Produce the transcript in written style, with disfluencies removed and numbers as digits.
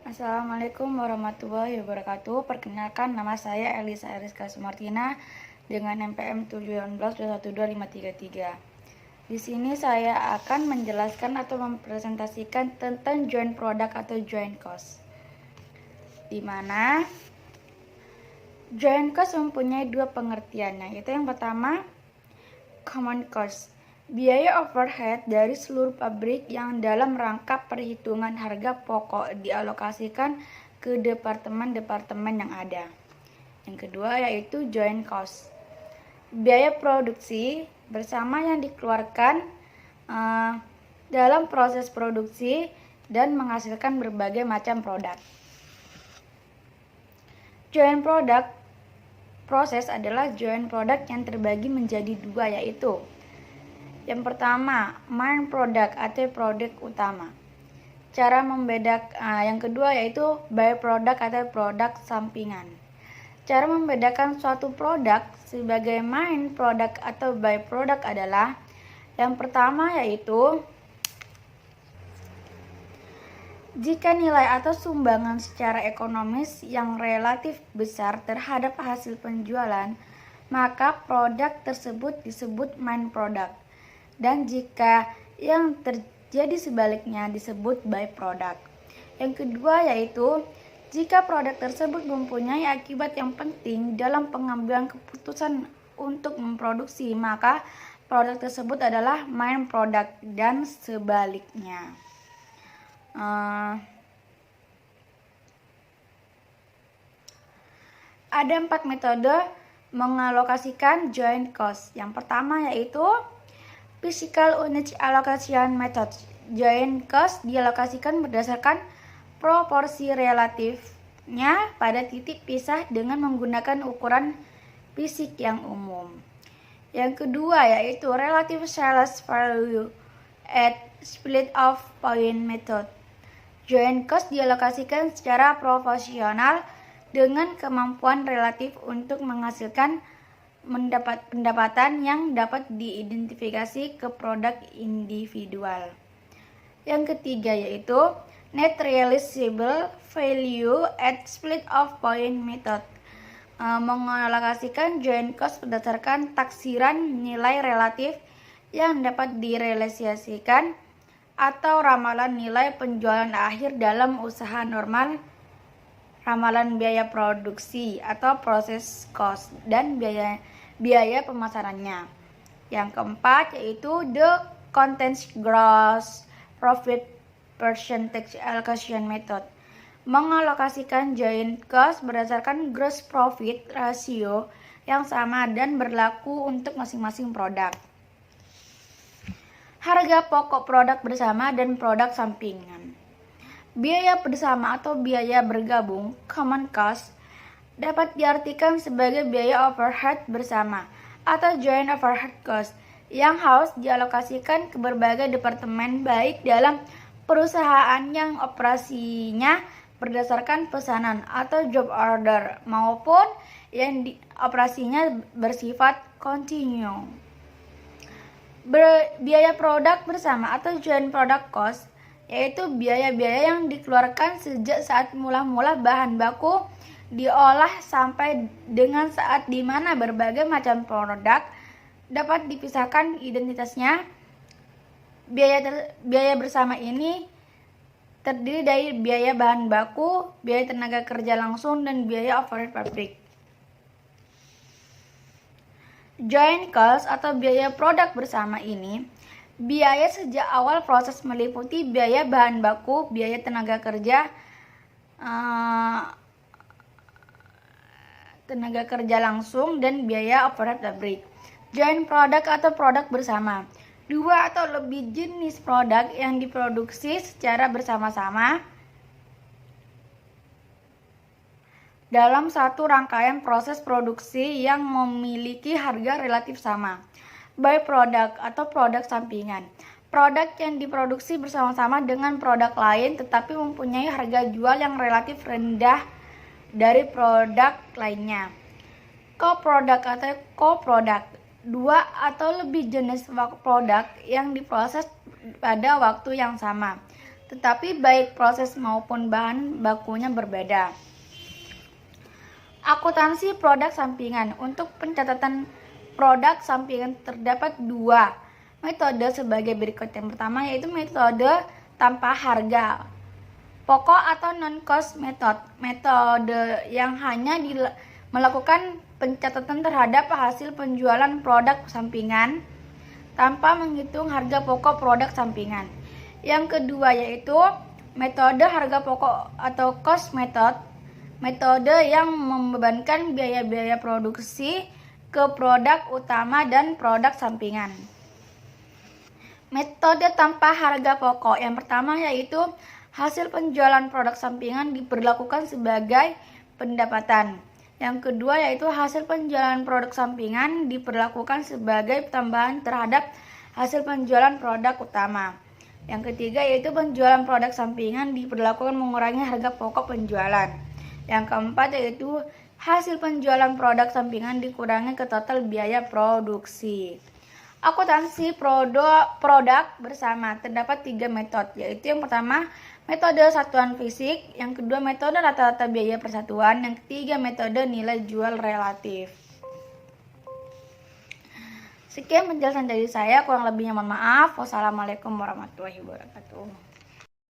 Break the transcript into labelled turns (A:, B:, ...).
A: Assalamualaikum warahmatullahi wabarakatuh. Perkenalkan, nama saya Elisa Eriska Sumartina dengan NPM 17121253. Di sini saya akan menjelaskan atau mempresentasikan tentang joint product atau joint cost. Di mana joint cost mempunyai dua pengertiannya, yaitu yang pertama common cost, biaya overhead dari seluruh pabrik yang dalam rangka perhitungan harga pokok dialokasikan ke departemen-departemen yang ada. Yang kedua yaitu joint cost, biaya produksi bersama yang dikeluarkan dalam proses produksi dan menghasilkan berbagai macam produk. Joint product proses adalah joint product yang terbagi menjadi dua, yaitu yang pertama, main product atau produk utama. Cara yang kedua yaitu byproduct atau produk sampingan. Cara membedakan suatu produk sebagai main product atau byproduct adalah yang pertama yaitu jika nilai atau sumbangan secara ekonomis yang relatif besar terhadap hasil penjualan, maka produk tersebut disebut main product. Dan jika yang terjadi sebaliknya disebut byproduct. Yang kedua yaitu jika produk tersebut mempunyai akibat yang penting dalam pengambilan keputusan untuk memproduksi, maka produk tersebut adalah main product dan sebaliknya. Ada 4 metode mengalokasikan joint cost. Yang pertama yaitu Physical Unit Allocation Method. Joint cost dialokasikan berdasarkan proporsi relatifnya pada titik pisah dengan menggunakan ukuran fisik yang umum. Yang kedua yaitu Relative Sales Value at Split of Point Method. Joint cost dialokasikan secara proporsional dengan kemampuan relatif untuk menghasilkan pendapatan yang dapat diidentifikasi ke produk individual. Yang ketiga yaitu Net Realizable Value at Split of Point Method. Mengalokasikan joint cost berdasarkan taksiran nilai relatif yang dapat direalisasikan atau ramalan nilai penjualan akhir dalam usaha normal, ramalan biaya produksi atau proses cost, dan biaya pemasarannya. Yang keempat yaitu The Contents Gross Profit Percentage Allocation Method. Mengalokasikan joint cost berdasarkan gross profit ratio yang sama dan berlaku untuk masing-masing produk. Harga pokok produk bersama dan produk sampingan. Biaya bersama atau biaya bergabung, common cost, dapat diartikan sebagai biaya overhead bersama atau joint overhead cost yang harus dialokasikan ke berbagai departemen baik dalam perusahaan yang operasinya berdasarkan pesanan atau job order maupun yang operasinya bersifat kontinu. Biaya produk bersama atau joint product cost yaitu biaya-biaya yang dikeluarkan sejak saat mula-mula bahan baku diolah sampai dengan saat di mana berbagai macam produk dapat dipisahkan identitasnya. Biaya bersama ini terdiri dari biaya bahan baku, biaya tenaga kerja langsung, dan biaya overhead pabrik. Joint cost atau biaya produk bersama ini biaya sejak awal proses meliputi biaya bahan baku, biaya tenaga kerja langsung, dan biaya overhead pabrik. Joint product atau produk bersama, dua atau lebih jenis produk yang diproduksi secara bersama-sama dalam satu rangkaian proses produksi yang memiliki harga relatif sama. Byproduct atau produk sampingan, produk yang diproduksi bersama-sama dengan produk lain tetapi mempunyai harga jual yang relatif rendah dari produk lainnya. Co-product atau co-product, dua atau lebih jenis produk yang diproses pada waktu yang sama. tetapi baik proses maupun bahan bakunya berbeda. Akuntansi produk sampingan. Untuk pencatatan produk sampingan terdapat dua metode sebagai berikut. Yang pertama yaitu metode tanpa harga pokok atau non-cost method. Metode yang hanya melakukan pencatatan terhadap hasil penjualan produk sampingan tanpa menghitung harga pokok produk sampingan. Yang kedua yaitu metode harga pokok atau cost method. Metode yang membebankan biaya-biaya produksi ke produk utama dan produk sampingan. Metode tanpa harga pokok. Yang pertama yaitu hasil penjualan produk sampingan diperlakukan sebagai pendapatan. Yang kedua yaitu hasil penjualan produk sampingan diperlakukan sebagai tambahan terhadap hasil penjualan produk utama. Yang ketiga yaitu penjualan produk sampingan diperlakukan mengurangi harga pokok penjualan. Yang keempat yaitu hasil penjualan produk sampingan dikurangi ke total biaya produksi. Akuntansi produk bersama terdapat 3 metode, yaitu yang pertama metode satuan fisik, yang kedua metode rata-rata biaya persatuan, yang ketiga metode nilai jual relatif. Sekian penjelasan dari saya, kurang lebihnya mohon maaf. Wassalamualaikum warahmatullahi wabarakatuh.